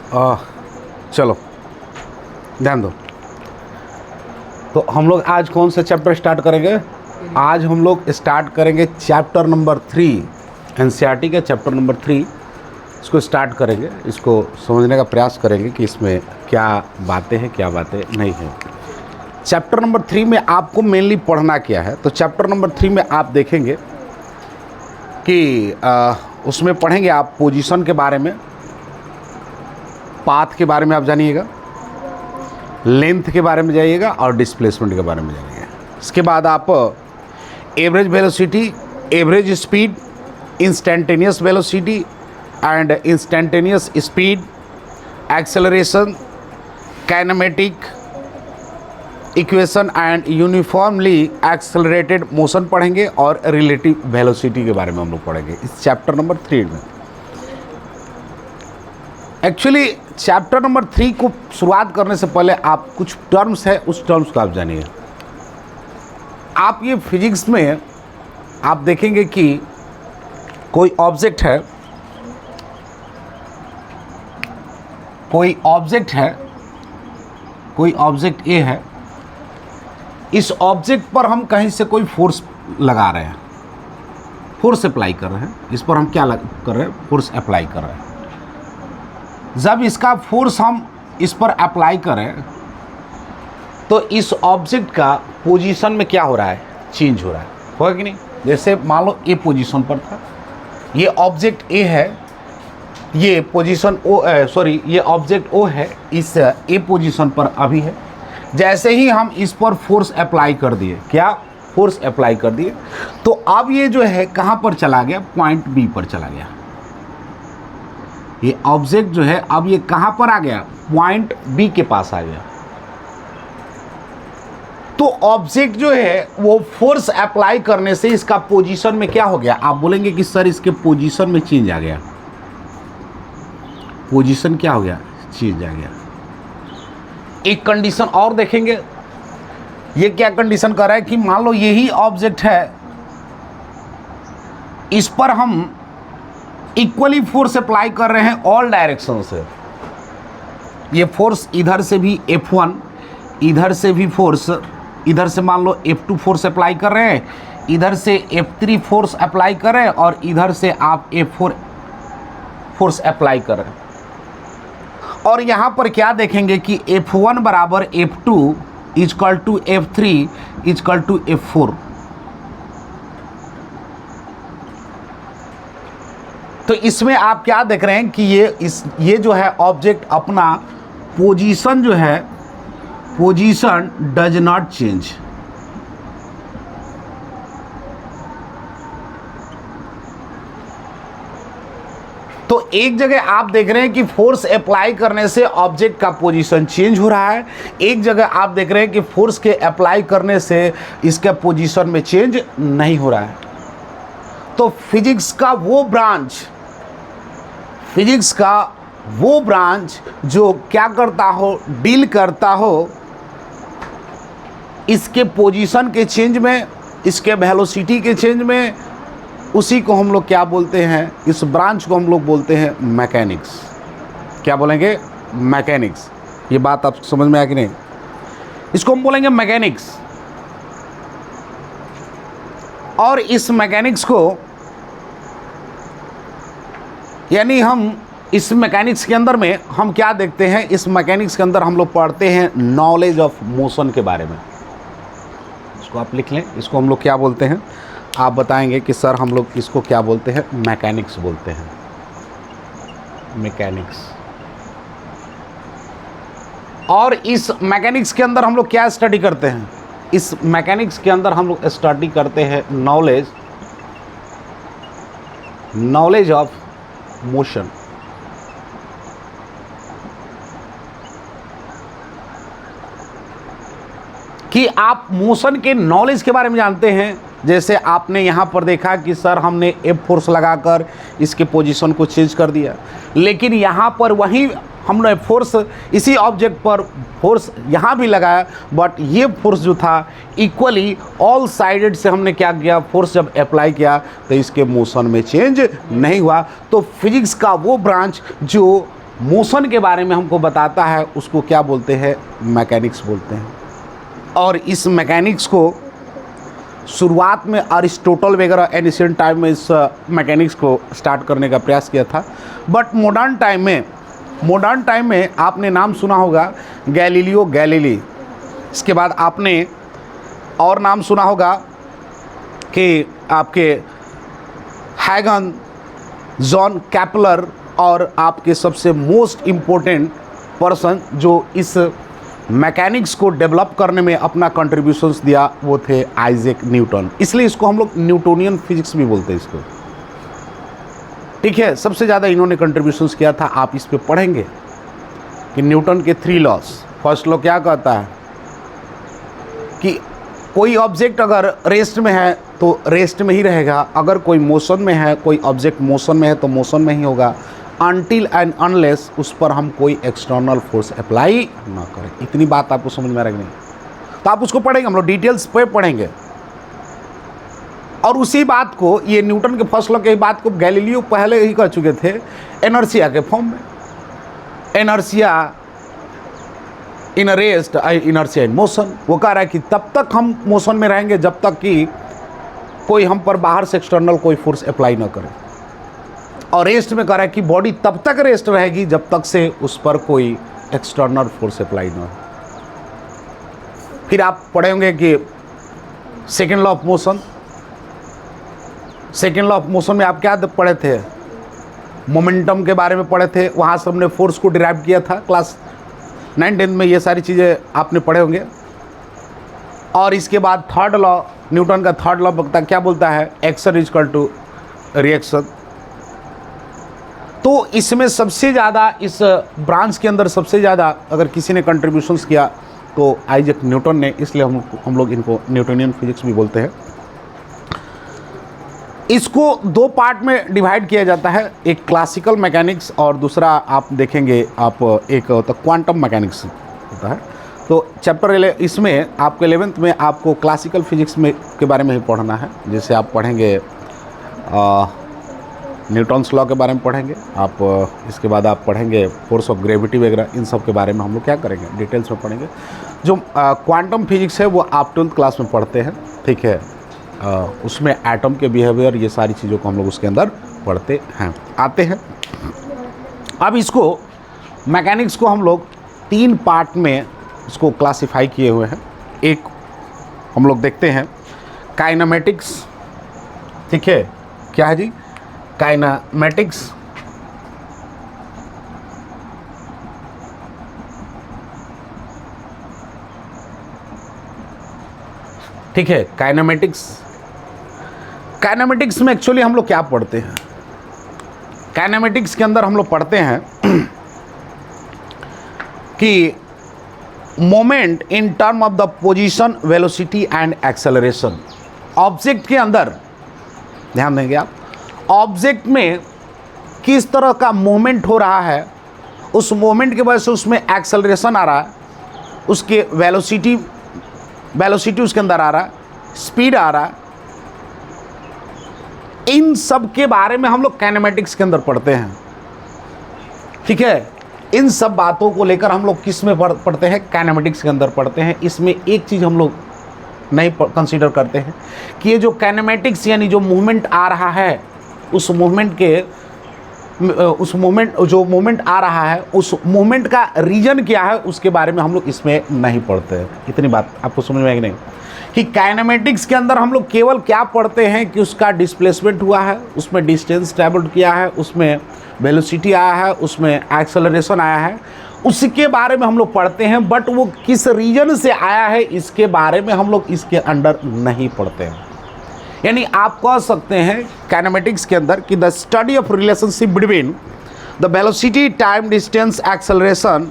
चलो ध्यान दो। तो हम लोग आज कौन सा चैप्टर स्टार्ट करेंगे? आज हम लोग स्टार्ट करेंगे चैप्टर नंबर 3, एनसीईआरटी के चैप्टर नंबर 3। इसको स्टार्ट करेंगे, इसको समझने का प्रयास करेंगे कि इसमें क्या बातें हैं, क्या बातें नहीं हैं। चैप्टर नंबर 3 में आपको मेनली पढ़ना क्या है? तो चैप्टर नंबर 3 में आप देखेंगे कि उसमें पढ़ेंगे आप पोजीशन के बारे में, पाथ के बारे में आप जानिएगा, लेंथ के बारे में जाइएगा और डिस्प्लेसमेंट के बारे में जानिएगा। इसके बाद आप average velocity, average speed, instantaneous velocity and instantaneous speed, acceleration, kinematic equation and uniformly accelerated motion पढ़ेंगे और रिलेटिव वेलोसिटी के बारे में हम लोग पढ़ेंगे इस चैप्टर नंबर 3 में। एक्चुअली चैप्टर नंबर 3 को शुरुआत करने से पहले आप कुछ टर्म्स है, उस टर्म्स को आप जानिए। आप ये फिजिक्स में आप देखेंगे कि कोई ऑब्जेक्ट है, कोई ऑब्जेक्ट ए है। इस ऑब्जेक्ट पर हम कहीं से कोई फोर्स लगा रहे हैं, फोर्स अप्लाई कर रहे हैं। इस पर हम क्या कर रहे हैं? फोर्स अप्लाई कर रहे हैं। जब इसका फोर्स हम इस पर अप्लाई करें तो इस ऑब्जेक्ट का पोजीशन में क्या हो रहा है? चेंज हो रहा है, होगा कि नहीं? जैसे मान लो ए पोजीशन पर था, ये ऑब्जेक्ट ए है, ये पोजीशन ओ, सॉरी ये ऑब्जेक्ट ओ है, इस ए पोजीशन पर अभी है। जैसे ही हम इस पर फोर्स अप्लाई कर दिए, क्या फोर्स अप्लाई कर दिए, तो अब ये जो है कहाँ पर चला गया? पॉइंट बी पर चला गया। ये ऑब्जेक्ट जो है अब ये कहाँ पर आ गया? पॉइंट बी के पास आ गया। तो ऑब्जेक्ट जो है वो फोर्स अप्लाई करने से इसका पोजीशन में क्या हो गया? आप बोलेंगे कि सर इसके पोजीशन में चेंज आ गया। पोजीशन क्या हो गया? चेंज आ गया। एक कंडीशन और देखेंगे। ये क्या कंडीशन कर रहा है कि मान लो यही ऑब्जेक्ट है, इस पर हम इक्वली फोर्स अप्लाई कर रहे हैं ऑल डायरेक्शन से। ये फोर्स इधर से भी F1, इधर से भी फोर्स, इधर से मान लो F2 फोर्स अप्लाई कर रहे हैं, इधर से F3 फोर्स अप्लाई कर रहे हैं और इधर से आप F4 फोर्स अप्लाई कर रहे हैं। और यहाँ पर क्या देखेंगे कि F1 बराबर F2 is equal to F3 is equal to F4। तो इसमें आप क्या देख रहे हैं कि ये जो है ऑब्जेक्ट अपना पोजीशन जो है, पोजीशन डज नॉट चेंज। तो एक जगह आप देख रहे हैं कि फोर्स अप्लाई करने से ऑब्जेक्ट का पोजीशन चेंज हो रहा है, एक जगह आप देख रहे हैं कि फोर्स के अप्लाई करने से इसके पोजीशन में चेंज नहीं हो रहा है। तो फिजिक्स का वो ब्रांच जो क्या करता हो? डील करता हो इसके पोजीशन के चेंज में, इसके वेलोसिटी के चेंज में, उसी को हम लोग क्या बोलते हैं? इस ब्रांच को हम लोग बोलते हैं मैकेनिक्स। क्या बोलेंगे? मैकेनिक्स। ये बात आप समझ में आया कि नहीं? इसको हम बोलेंगे मैकेनिक्स। और इस मैकेनिक्स को, यानी हम इस मैकेनिक्स के अंदर में हम क्या देखते हैं? इस मैकेनिक्स के अंदर हम लोग पढ़ते हैं नॉलेज ऑफ मोशन के बारे में। इसको आप लिख लें। इसको हम लोग क्या बोलते हैं? आप बताएंगे कि सर हम लोग इसको क्या बोलते हैं? मैकेनिक्स बोलते हैं, मैकेनिक्स। और इस मैकेनिक्स के अंदर हम लोग क्या स्टडी करते हैं? इस मैकेनिक्स के अंदर हम लोग स्टडी करते हैं नॉलेज ऑफ मोशन। कि आप मोशन के नॉलेज के बारे में जानते हैं। जैसे आपने यहाँ पर देखा कि सर हमने F फोर्स लगाकर इसके पोजीशन को चेंज कर दिया, लेकिन यहाँ पर वही हमने फोर्स, इसी ऑब्जेक्ट पर फोर्स यहाँ भी लगाया, बट ये फोर्स जो था इक्वली ऑल साइडेड से हमने क्या किया? फोर्स जब अप्लाई किया तो इसके मोशन में चेंज नहीं हुआ। तो फिजिक्स का वो ब्रांच जो मोशन के बारे में हमको बताता है उसको क्या बोलते हैं, मैकेनिक्स बोलते हैं। और इस मैकेनिक्स को शुरुआत में अरिस्टोटल वगैरह एंशिएंट टाइम में इस मैकेनिक्स को स्टार्ट करने का प्रयास किया था। बट मॉडर्न टाइम में आपने नाम सुना होगा गैलीलियो गैलीली। इसके बाद आपने और नाम सुना होगा कि आपके हैगन, जॉन कैपलर, और आपके सबसे मोस्ट इम्पोर्टेंट पर्सन जो इस मैकेनिक्स को डेवलप करने में अपना कंट्रीब्यूशंस दिया वो थे आइजैक न्यूटन। इसलिए इसको हम लोग न्यूटोनियन फिजिक्स भी बोलते हैं इसको, ठीक है। सबसे ज़्यादा इन्होंने कंट्रीब्यूशंस किया था। आप इस पे पढ़ेंगे कि न्यूटन के 3 लॉस। फर्स्ट लॉ क्या कहता है कि कोई ऑब्जेक्ट अगर रेस्ट में है तो रेस्ट में ही रहेगा, अगर कोई मोशन में है, कोई ऑब्जेक्ट मोशन में है तो मोशन में ही होगा, अनटिल एंड अनलेस उस पर हम कोई एक्सटर्नल फोर्स अप्लाई ना करें। इतनी बात आपको समझ में आ रही नहीं? तो आप उसको पढ़ेंगे, हम लोग डिटेल्स पे पढ़ेंगे। और उसी बात को, ये न्यूटन के फर्स्ट लॉ के बात को गैलीलियो पहले ही कह चुके थे इनर्शिया के फॉर्म में। Inertia in rest, inertia in motion. वो कह रहा है कि तब तक हम मोशन में रहेंगे जब तक कि कोई हम पर बाहर से एक्सटर्नल कोई फोर्स अप्लाई ना करे। और रेस्ट में कह रहा है कि बॉडी तब तक रेस्ट रहेगी जब तक से उस पर कोई एक्सटर्नल फोर्स अप्लाई ना हो। फिर आप पढ़े होंगे कि second law of motion. Second law of motion में आप क्या पढ़े थे? मोमेंटम के बारे में पढ़े थे। वहाँ से हमने फोर्स को डिराइव किया था क्लास 9-10 में। ये सारी चीज़ें आपने पढ़े होंगे। और इसके बाद थर्ड लॉ, न्यूटन का थर्ड लॉ क्या बोलता है? Action is equal to reaction. तो इसमें सबसे ज़्यादा, इस ब्रांच के अंदर सबसे ज़्यादा अगर किसी ने कंट्रीब्यूशंस किया तो आइजैक न्यूटन ने। इसलिए हम लोग इनको न्यूटोनियन फिजिक्स भी बोलते हैं। इसको 2 पार्ट में डिवाइड किया जाता है, एक क्लासिकल मैकेनिक्स और दूसरा आप देखेंगे आप एक होता क्वांटम मैकेनिक्स होता है। तो चैप्टर इसमें आपको 11th में आपको क्लासिकल फिजिक्स में के बारे में ही पढ़ना है। जैसे आप पढ़ेंगे न्यूटन्स लॉ के बारे में पढ़ेंगे आप, इसके बाद आप पढ़ेंगे फोर्स ऑफ ग्रेविटी वगैरह। इन सब के बारे में हम लोग क्या करेंगे, डिटेल्स में पढ़ेंगे। जो क्वांटम फिजिक्स है वो आप 12th क्लास में पढ़ते हैं, ठीक है। उसमें एटम के बिहेवियर, ये सारी चीज़ों को हम लोग उसके अंदर पढ़ते हैं, आते हैं। अब इसको मैकेनिक्स को हम लोग 3 पार्ट में इसको क्लासिफाई किए हुए हैं। एक हम लोग देखते हैं काइनेमेटिक्स, ठीक है। क्या है जी? काइनेमेटिक्स। ठीक है, काइनेमेटिक्स। काइनेमेटिक्स में एक्चुअली हम लोग क्या पढ़ते हैं? काइनेमेटिक्स के अंदर हम लोग पढ़ते हैं कि moment in term of the position, velocity and acceleration. Object के अंदर ध्यान देंगे आप, ऑब्जेक्ट में किस तरह का मोमेंट हो रहा है, उस मोमेंट की वजह से उसमें एक्सेलरेशन आ रहा है, उसके वेलोसिटी उसके अंदर आ रहा है, स्पीड आ रहा है। इन सब के बारे में हम लोग काइनेमेटिक्स के अंदर पढ़ते हैं, ठीक है। इन सब बातों को लेकर हम लोग किस में पढ़ते हैं? काइनेमेटिक्स के अंदर पढ़ते हैं। इसमें एक चीज़ हम लोग नहीं कंसीडर करते हैं कि ये जो काइनेमेटिक्स यानी जो मूवमेंट आ रहा है, उस मूवमेंट जो मूवमेंट आ रहा है उस मूवमेंट का रीजन क्या है, उसके बारे में हम लोग इसमें नहीं पढ़ते हैं। इतनी बात आपको समझ में आएगी नहीं कि काइनेमेटिक्स के अंदर हम लोग केवल क्या पढ़ते हैं कि उसका डिस्प्लेसमेंट हुआ है, उसमें डिस्टेंस ट्रैवल किया है, उसमें वेलोसिटी आया है, उसमें एक्सेलरेशन आया है, उसके बारे में हम लोग पढ़ते हैं। बट वो किस रीजन से आया है इसके बारे में हम लोग इसके अंदर नहीं पढ़ते हैं। यानी आप कह सकते हैं काइनेमेटिक्स के अंदर कि the study of relationship between the velocity, time, distance, acceleration,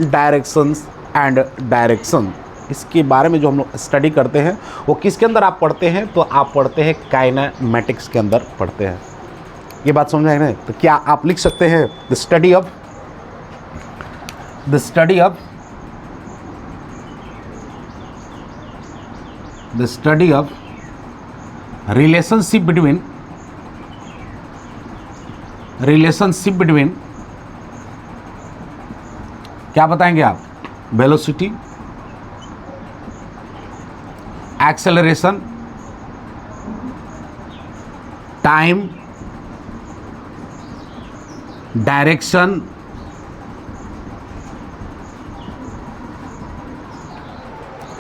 directions and direction, इसके बारे में जो हम लोग स्टडी करते हैं वो किसके अंदर आप पढ़ते हैं? तो आप पढ़ते हैं काइनेमेटिक्स के अंदर पढ़ते हैं। ये बात समझ में आई ना? तो क्या आप लिख सकते हैं the study of relationship between क्या बताएंगे आप? वेलोसिटी, एक्सेलरेशन, टाइम, डायरेक्शन,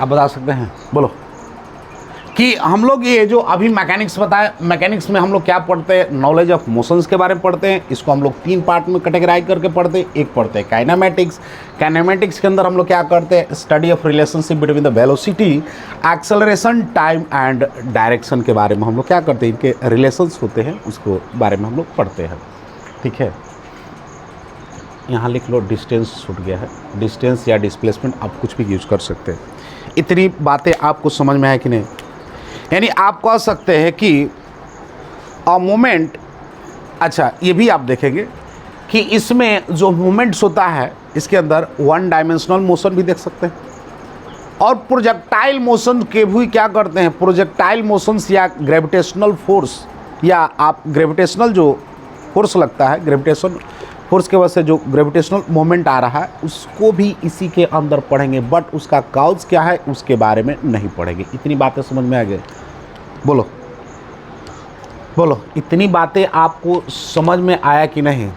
आप बता सकते हैं? बोलो। कि हम लोग ये जो अभी मैकेनिक्स बताए, मैकेनिक्स में हम लोग क्या पढ़ते हैं? नॉलेज ऑफ मोशंस के बारे में पढ़ते हैं। इसको हम लोग 3 पार्ट में कैटेगराइज करके पढ़ते हैं। एक पढ़ते हैं काइनेमेटिक्स। काइनेमेटिक्स के अंदर हम लोग क्या करते हैं? Study of relationship between the velocity, acceleration, time and direction के बारे में हम लोग क्या करते हैं? इनके रिलेशंस होते हैं, उसको बारे में हम लोग पढ़ते हैं। ठीक है, यहाँ लिख लो डिस्टेंस छूट गया है। डिस्टेंस या डिस्प्लेसमेंट आप कुछ भी यूज कर सकते हैं। इतनी बातें आपको समझ में आए कि नहीं? यानी आप कह सकते हैं कि अ मोमेंट, अच्छा ये भी आप देखेंगे कि इसमें जो मोमेंट्स होता है इसके अंदर 1 डायमेंशनल मोशन भी देख सकते हैं और प्रोजेक्टाइल मोशन के भी क्या करते हैं? प्रोजेक्टाइल मोशंस या ग्रेविटेशनल फोर्स, या आप ग्रेविटेशनल जो फोर्स लगता है, ग्रेविटेशन फोर्स के वजह से जो ग्रेविटेशनल मोमेंट आ रहा है उसको भी इसी के अंदर पढ़ेंगे, बट उसका कॉज क्या है उसके बारे में नहीं पढ़ेंगे। इतनी बातें समझ में आ गई? बोलो बोलो, इतनी बातें आपको समझ में आया कि नहीं?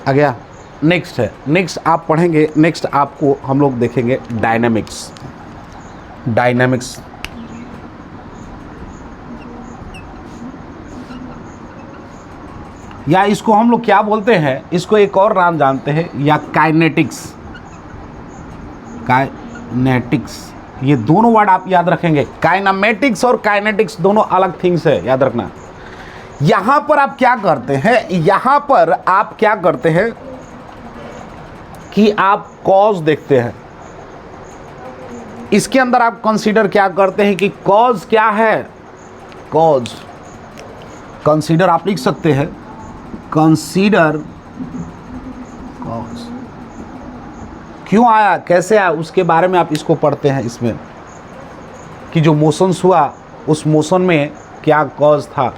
आ गया? नेक्स्ट है, नेक्स्ट आप पढ़ेंगे, नेक्स्ट आपको हम लोग देखेंगे डायनामिक्स। डायनामिक्स या इसको हम लोग क्या बोलते हैं? इसको एक और नाम जानते हैं, या काइनेटिक्स। काइनेटिक्स, ये दोनों वर्ड आप याद रखेंगे। काइनेमेटिक्स और काइनेटिक्स दोनों अलग थिंग्स है, याद रखना। यहां पर आप क्या करते हैं? यहां पर आप क्या करते हैं कि आप कॉज देखते हैं। इसके अंदर आप कंसीडर क्या करते हैं कि कॉज क्या है? कॉज कंसीडर आप लिख सकते हैं, कंसीडर कॉज। क्यों आया, कैसे आया, उसके बारे में आप इसको पढ़ते हैं। इसमें कि जो मोशंस हुआ उस मोशन में क्या कॉज था,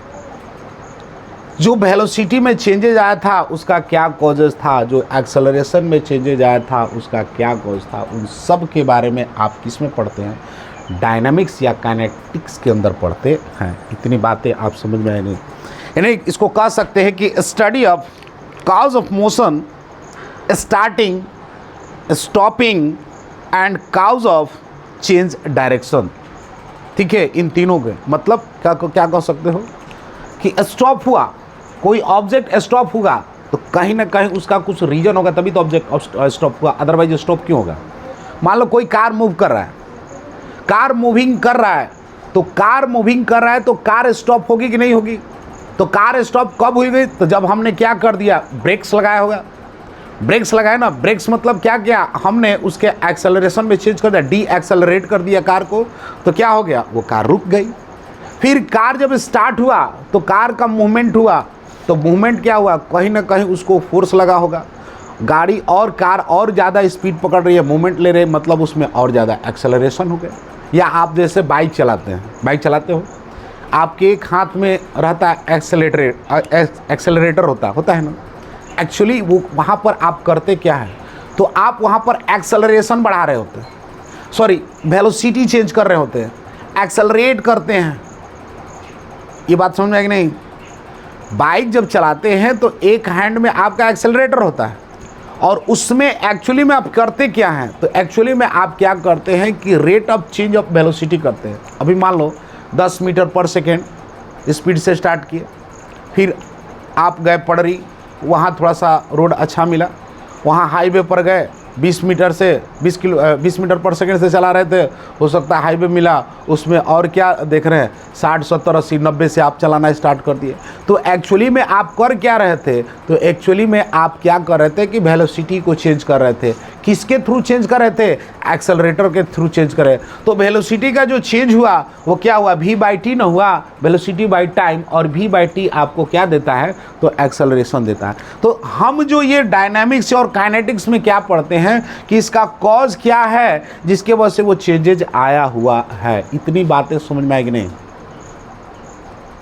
जो वेलोसिटी में चेंजेज आया था उसका क्या कॉजेज था, जो एक्सेलरेशन में चेंजेज आया था उसका क्या कॉज था, उन सब के बारे में आप किस में पढ़ते हैं? डायनामिक्स या काइनेटिक्स के अंदर पढ़ते हैं। इतनी बातें आप समझ में आए नहीं? यानी इसको कह सकते हैं कि study of cause of motion, starting, stopping and cause of change direction. ठीक है, इन तीनों के मतलब क्या कह सकते हो कि स्टॉप हुआ, कोई ऑब्जेक्ट स्टॉप हुआ तो कहीं ना कहीं उसका कुछ रीजन होगा, तभी तो ऑब्जेक्ट स्टॉप हुआ, अदरवाइज स्टॉप क्यों होगा? मान लो कोई कार मूव कर रहा है, कार मूविंग कर रहा है, तो कार मूविंग कर रहा है तो कार स्टॉप होगी कि नहीं होगी? तो कार स्टॉप कब हुई गई? तो जब हमने क्या कर दिया? ब्रेक्स लगाया होगा। ब्रेक्स लगाए ना, ब्रेक्स मतलब क्या किया हमने? उसके एक्सेलरेशन में चेंज कर दिया, डी एक्सेलरेट कर दिया कार को, तो क्या हो गया? वो कार रुक गई। फिर कार जब स्टार्ट हुआ तो कार का मूवमेंट हुआ, तो मूवमेंट क्या हुआ? कहीं ना कहीं उसको फोर्स लगा होगा। गाड़ी और कार और ज़्यादा स्पीड पकड़ रही है, मूवमेंट ले रही है, मतलब उसमें और ज़्यादा एक्सेलरेशन हो गया। या आप जैसे बाइक चलाते हैं, बाइक चलाते हो, आपके एक हाथ में रहता है एक्सेलरेटर होता है ना। एक्चुअली वो वहाँ पर आप करते क्या है? तो आप वहाँ पर एक्सेलरेशन बढ़ा रहे होते हैं, सॉरी वेलोसिटी चेंज कर रहे होते हैं, एक्सेलरेट करते हैं। ये बात समझ में आई कि नहीं? बाइक जब चलाते हैं तो एक हैंड में आपका एक्सेलरेटर होता है और उसमें एक्चुअली में आप करते क्या हैं? तो एक्चुअली में आप क्या करते हैं कि rate of change of velocity करते हैं। अभी मान लो 10 मीटर पर सेकेंड स्पीड से स्टार्ट किए, फिर आप गए पड़री, वहाँ थोड़ा सा रोड अच्छा मिला, वहाँ हाईवे पर गए, 20 मीटर पर सेकंड से चला रहे थे, हो सकता है हाईवे मिला, उसमें और क्या देख रहे हैं 60, 70, 80, 90 से आप चलाना स्टार्ट कर दिए। तो एक्चुअली में आप कर क्या रहे थे? तो एक्चुअली में आप क्या कर रहे थे कि वेलोसिटी को चेंज कर रहे थे। किसके थ्रू चेंज कर रहे थे? एक्सेलरेटर के थ्रू चेंज कर रहे। तो वेलोसिटी का जो चेंज हुआ वो क्या हुआ? v/t ना हुआ, वेलोसिटी बाई टाइम, और v/t आपको क्या देता है? तो एक्सेलरेशन देता है। तो हम जो ये डायनामिक्स और काइनेटिक्स में क्या पढ़ते हैं कि इसका कॉज क्या है जिसके वजह से वो चेंजेज आया हुआ है। इतनी बातें समझ में आएगी नहीं?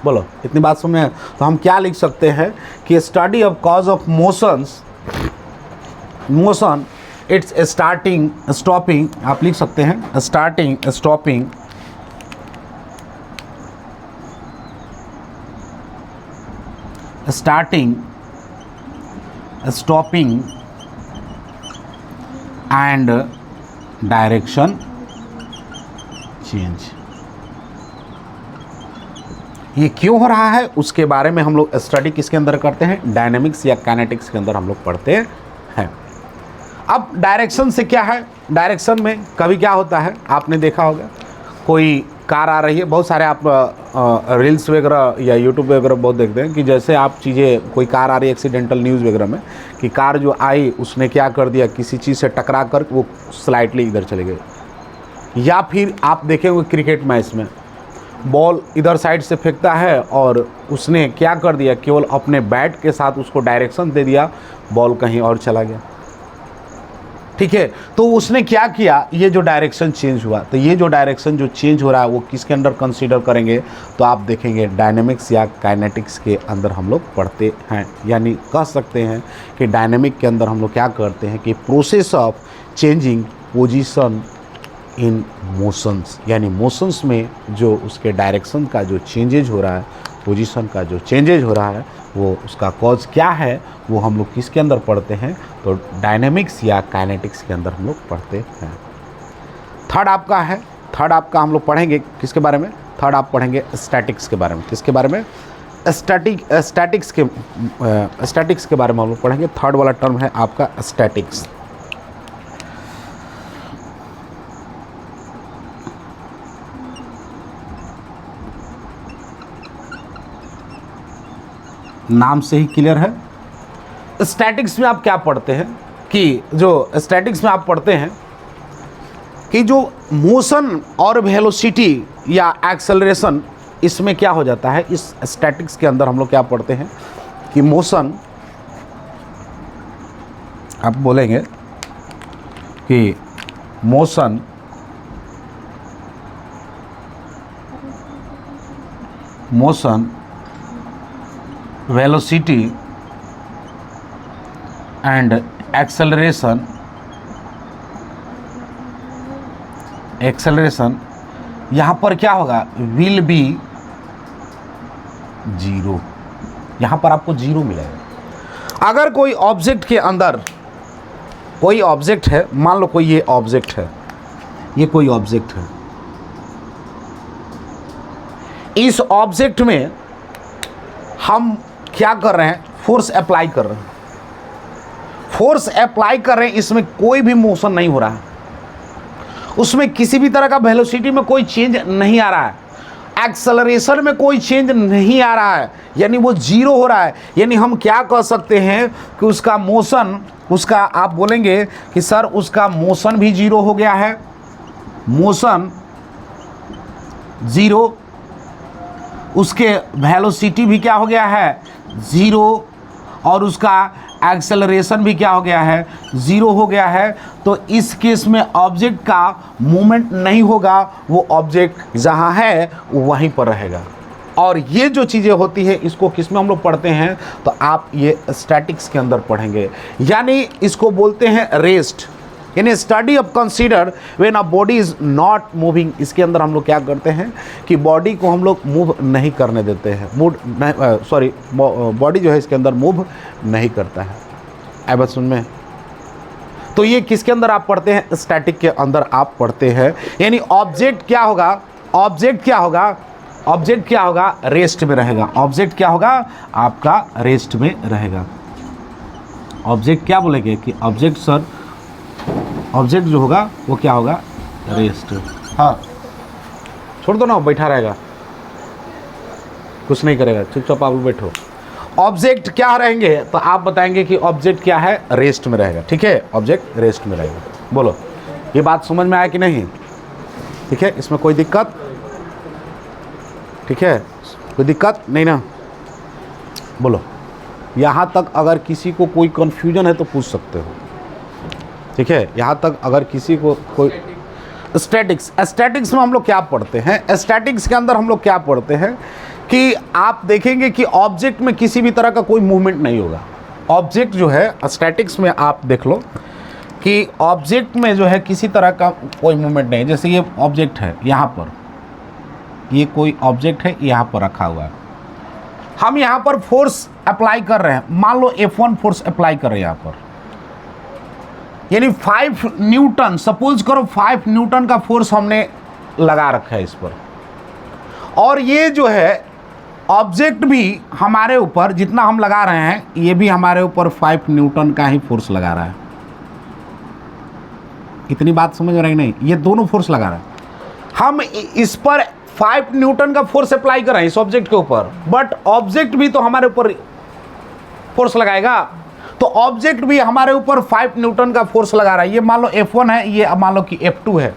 बोलो, इतनी बात समझ में? तो हम क्या लिख सकते हैं कि study of cause of motion it's starting stopping, आप लिख सकते हैं starting stopping starting stopping and direction change. ये क्यों हो रहा है उसके बारे में हम लोग स्टडी किसके अंदर करते हैं, डायनेमिक्स या काइनेटिक्स के अंदर हम लोग पढ़ते हैं। अब डायरेक्शन से क्या है, डायरेक्शन में कभी क्या होता है आपने देखा होगा, कोई कार आ रही है, बहुत सारे आप रील्स वगैरह या यूट्यूब वगैरह बहुत देखते हैं कि जैसे आप चीज़ें, कोई कार आ रही है एक्सीडेंटल न्यूज़ वगैरह में कि कार जो आई उसने क्या कर दिया, किसी चीज़ से टकरा कर वो स्लाइटली इधर चले गए। या फिर आप देखे हुए क्रिकेट मैच में बॉल इधर साइड से फेंकता है और उसने क्या कर दिया, केवल अपने बैट के साथ उसको डायरेक्शन दे दिया, बॉल कहीं और चला गया। ठीक है, तो उसने क्या किया, ये जो डायरेक्शन चेंज हुआ, तो ये जो डायरेक्शन जो चेंज हो रहा है वो किसके अंदर कंसीडर करेंगे, तो आप देखेंगे डायनेमिक्स या काइनेटिक्स के अंदर हम लोग पढ़ते हैं। यानी कह सकते हैं कि डायनेमिक के अंदर हम लोग क्या करते हैं कि process of changing position in motions, यानी मोशंस में जो उसके डायरेक्शन का जो चेंजेज हो रहा है, पोजीशन का जो चेंजेज हो रहा है, वो उसका कॉज क्या है, वो हम लोग किसके अंदर पढ़ते हैं, तो डायनेमिक्स या काइनेटिक्स के अंदर हम लोग पढ़ते हैं। थर्ड आपका है, थर्ड आपका हम लोग पढ़ेंगे किसके बारे में, थर्ड आप पढ़ेंगे स्टैटिक्स के बारे में। किसके बारे में, स्टैटिक्स के बारे में हम लोग पढ़ेंगे। थर्ड वाला टर्म है आपका स्टैटिक्स। नाम से ही क्लियर है। स्टैटिक्स में आप क्या पढ़ते हैं कि जो स्टैटिक्स में आप पढ़ते हैं कि जो मोशन और वेलोसिटी या एक्सेलरेशन, इसमें क्या हो जाता है, इस स्टैटिक्स के अंदर हम लोग क्या पढ़ते हैं कि मोशन, आप बोलेंगे कि मोशन वेलोसिटी एंड एक्सेलरेशन यहाँ पर क्या होगा, विल बी जीरो। यहाँ पर आपको जीरो मिलेगा। अगर कोई ऑब्जेक्ट के अंदर, कोई ऑब्जेक्ट है, मान लो कोई ये ऑब्जेक्ट है, ये कोई ऑब्जेक्ट है, इस ऑब्जेक्ट में हम क्या कर रहे हैं, फोर्स अप्लाई कर रहे हैं, फोर्स अप्लाई कर रहे हैं, इसमें कोई भी मोशन नहीं हो रहा है, उसमें किसी भी तरह का वेलोसिटी में कोई चेंज नहीं आ रहा है, एक्सेलरेशन में कोई चेंज नहीं आ रहा है, यानी वो जीरो हो रहा है। यानी हम क्या कह सकते हैं कि उसका मोशन, उसका आप बोलेंगे कि सर उसका मोशन भी जीरो हो गया है, मोशन जीरो, उसके वेलोसिटी भी क्या हो गया है, जीरो, और उसका एक्सेलरेशन भी क्या हो गया है, ज़ीरो हो गया है। तो इस केस में ऑब्जेक्ट का मूवमेंट नहीं होगा, वो ऑब्जेक्ट जहाँ है वहीं पर रहेगा। और ये जो चीज़ें होती है इसको किस में हम लोग पढ़ते हैं, तो आप ये स्टैटिक्स के अंदर पढ़ेंगे। यानी इसको बोलते हैं रेस्ट, यानी study of consider when a body is not moving. इसके अंदर हम लोग क्या करते हैं कि बॉडी को हम लोग मूव नहीं करने देते हैं, बॉडी जो है इसके अंदर मूव नहीं करता है। आई बात सुन में, तो ये किसके अंदर आप पढ़ते हैं, स्टैटिक के अंदर आप पढ़ते हैं। यानी ऑब्जेक्ट क्या होगा, ऑब्जेक्ट क्या होगा, ऑब्जेक्ट क्या होगा, रेस्ट में रहेगा। ऑब्जेक्ट क्या होगा आपका, रेस्ट में रहेगा। ऑब्जेक्ट क्या बोलेंगे कि ऑब्जेक्ट सर, ऑब्जेक्ट जो होगा वो क्या होगा, रेस्ट। हाँ छोड़ दो ना, बैठा रहेगा, कुछ नहीं करेगा, चुपचाप आप बैठो। ऑब्जेक्ट क्या रहेंगे, तो आप बताएंगे कि ऑब्जेक्ट क्या है, रेस्ट में रहेगा। ठीक है, ऑब्जेक्ट रेस्ट में रहेगा। बोलो, ये बात समझ में आया कि नहीं? ठीक है, इसमें कोई दिक्कत? ठीक है, कोई दिक्कत नहीं ना? बोलो, यहाँ तक अगर किसी को कोई कन्फ्यूजन है तो पूछ सकते हो। ठीक है, यहाँ तक अगर किसी को कोई स्टैटिक्स में हम लोग क्या पढ़ते हैं, स्टैटिक्स के अंदर हम लोग क्या पढ़ते हैं कि आप देखेंगे कि ऑब्जेक्ट में किसी भी तरह का कोई मूवमेंट नहीं होगा। ऑब्जेक्ट जो है स्टैटिक्स में आप देख लो कि ऑब्जेक्ट में जो है किसी तरह का कोई मूवमेंट नहीं, जैसे ये ऑब्जेक्ट है यहाँ पर, ये कोई ऑब्जेक्ट है यहाँ पर रखा हुआ है, हम यहाँ पर फोर्स अप्लाई कर रहे हैं, मान लो F1 फोर्स अप्लाई कर रहे हैं यहाँ पर, यानी 5 न्यूटन, सपोज करो 5 न्यूटन का फोर्स हमने लगा रखा है इस पर, और ये जो है ऑब्जेक्ट भी हमारे ऊपर जितना हम लगा रहे हैं, ये भी हमारे ऊपर 5 न्यूटन का ही फोर्स लगा रहा है। इतनी बात समझ रहे नहीं, ये दोनों फोर्स लगा रहा है, हम इस पर 5 न्यूटन का फोर्स अप्लाई कर रहे हैं इस ऑब्जेक्ट के ऊपर, बट ऑब्जेक्ट भी तो हमारे ऊपर फोर्स लगाएगा, तो ऑब्जेक्ट भी हमारे ऊपर 5 न्यूटन का फोर्स लगा रहा है। ये मान लो F1 है, ये मान लो कि F2 है।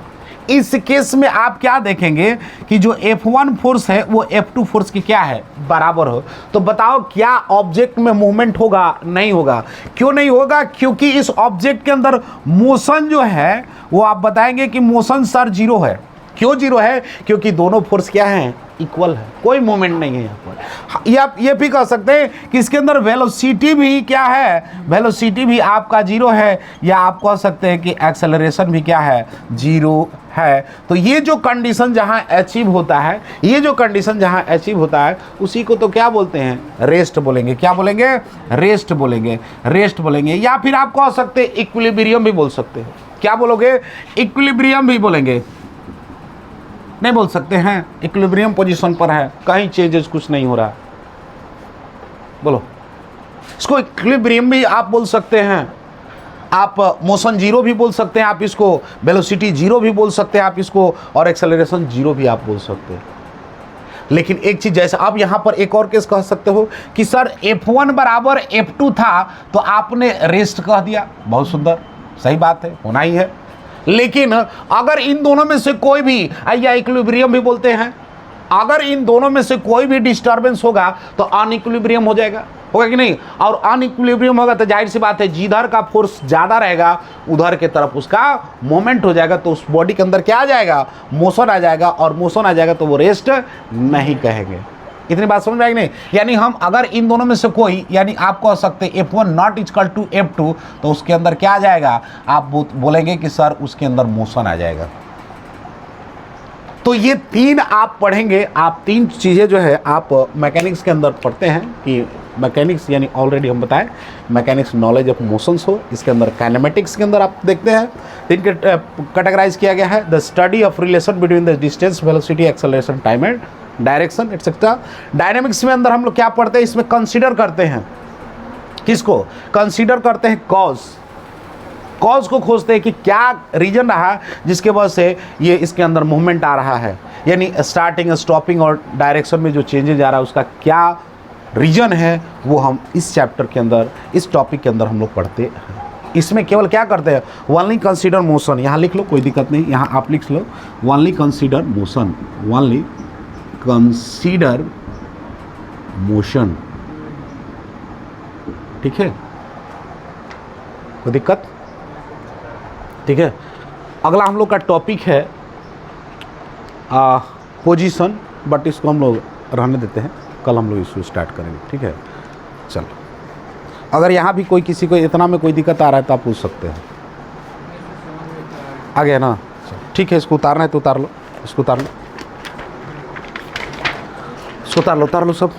इस केस में आप क्या देखेंगे कि जो F1 फोर्स है वो F2 फोर्स की क्या है, बराबर हो। तो बताओ क्या ऑब्जेक्ट में मूवमेंट होगा? नहीं होगा। क्यों नहीं होगा? क्योंकि इस ऑब्जेक्ट के अंदर मोशन जो है वो आप बताएंगे कि मोशन सर जीरो है। क्यों जीरो है? क्योंकि दोनों फोर्स क्या हैं, इक्वल है, कोई मूवमेंट नहीं है यहाँ पर। या ये भी कह सकते हैं कि इसके अंदर वेलोसिटी भी क्या है, वेलोसिटी भी आपका जीरो है, या आप कह सकते हैं कि एक्सेलरेशन भी क्या है, जीरो है। तो ये जो कंडीशन जहाँ अचीव होता है, ये जो कंडीशन जहाँ अचीव होता है, उसी को तो क्या बोलते हैं, रेस्ट बोलेंगे। क्या बोलेंगे? रेस्ट बोलेंगे, रेस्ट बोलेंगे। या फिर आप कह सकते हैं इक्विलिब्रियम भी बोल सकते हैं। क्या बोलोगे? इक्विलिब्रियम भी बोलेंगे। नहीं बोल सकते हैं? इक्विलिब्रियम पोजीशन पर है, कहीं चेंजेस कुछ नहीं हो रहा, बोलो। इसको इक्विलिब्रियम भी आप बोल सकते हैं, आप मोशन जीरो भी बोल सकते हैं, आप इसको वेलोसिटी जीरो भी बोल सकते हैं, आप इसको और एक्सेलरेशन जीरो भी आप बोल सकते हैं। लेकिन एक चीज़, जैसे आप यहाँ पर एक और केस कह सकते हो कि सर F1 बराबर F2 था तो आपने रेस्ट कह दिया, बहुत सुंदर, सही बात है, होना ही है। लेकिन अगर इन दोनों में से कोई भी, या इक्विलिब्रियम भी बोलते हैं, अगर इन दोनों में से कोई भी डिस्टर्बेंस होगा तो अनइक्विलिब्रियम हो जाएगा, होगा कि नहीं? और अनइक्विलिब्रियम होगा तो जाहिर सी बात है जिधर का फोर्स ज़्यादा रहेगा उधर के तरफ उसका मोमेंट हो जाएगा, तो उस बॉडी के अंदर क्या आ जाएगा, मोशन आ जाएगा, और मोशन आ जाएगा तो वो रेस्ट नहीं कहेंगे। इतनी बात समझ में आएगी नहीं? यानी हम अगर इन दोनों में से कोई, यानी आप कह सकते हैं F1 not equal to F2, तो उसके अंदर क्या आ जाएगा, आप बोलेंगे कि सर उसके अंदर मोशन आ जाएगा। तो ये तीन आप पढ़ेंगे, आप तीन चीज़ें जो है आप मैकेनिक्स के अंदर पढ़ते हैं कि मैकेनिक्स यानी ऑलरेडी हम बताएं मैकेनिक्स नॉलेज ऑफ मोशंस हो। इसके अंदर काइनेमेटिक्स के अंदर आप देखते हैं तीन कैटेगराइज किया गया है, the study of relation between the distance, velocity, acceleration, time and direction etcetera. Dynamics में अंदर हम लोग क्या पढ़ते हैं, इसमें कंसीडर करते हैं, किसको कंसीडर करते हैं, कॉज को खोजते हैं कि क्या रीजन रहा जिसके वजह से ये इसके अंदर मूवमेंट आ रहा है, यानी स्टार्टिंग, स्टॉपिंग और डायरेक्शन में जो चेंजेज आ रहा है उसका क्या रीजन है, वो हम इस चैप्टर के अंदर, इस टॉपिक के अंदर हम लोग पढ़ते हैं। इसमें केवल क्या करते हैं, ओनली कंसीडर मोशन, यहाँ लिख लो कोई दिक्कत नहीं, यहाँ आप लिख लो only consider motion, only consider motion, ठीक है, कोई दिक्कत? ठीक है। अगला हम लोग का टॉपिक है पोजीशन, बट इसको हम लोग रहने देते हैं, कल हम लोग इसको स्टार्ट करेंगे, ठीक है। चलो, अगर यहाँ भी कोई किसी को इतना में कोई दिक्कत आ रहा है तो आप पूछ सकते हैं। आ गया ना? ठीक है, इसको उतारना है तो उतार लो, इसको उतार लो, इसको उतार लो सब।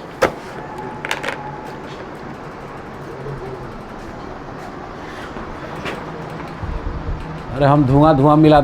अरे हम धुआं मिला